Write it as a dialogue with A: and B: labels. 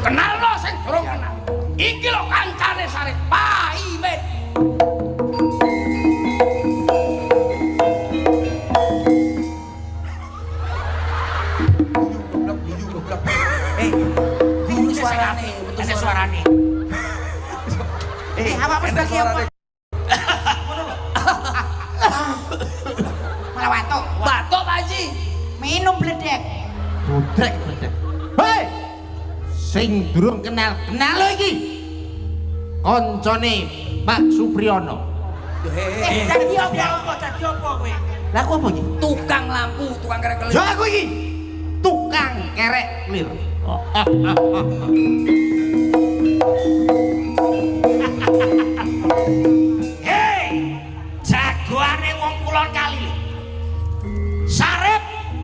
A: Kenal lo sing durung kenal. Iki lho kancane Sarip Pak Imet.
B: Guru suarane, betul suarane. Apa bagi apa? Malah batuk.
A: Batuk Pak Haji.
B: Minum bledek.
C: Budrek. Hei! Sing durung kenal lo iki. Koncone Pak Supriyono.
B: Dadi apa? Dadi apa kowe?
C: Lah aku apa iki?
A: Tukang lampu, tukang kerek kelir.
C: Ya aku iki. Tukang kerek clear.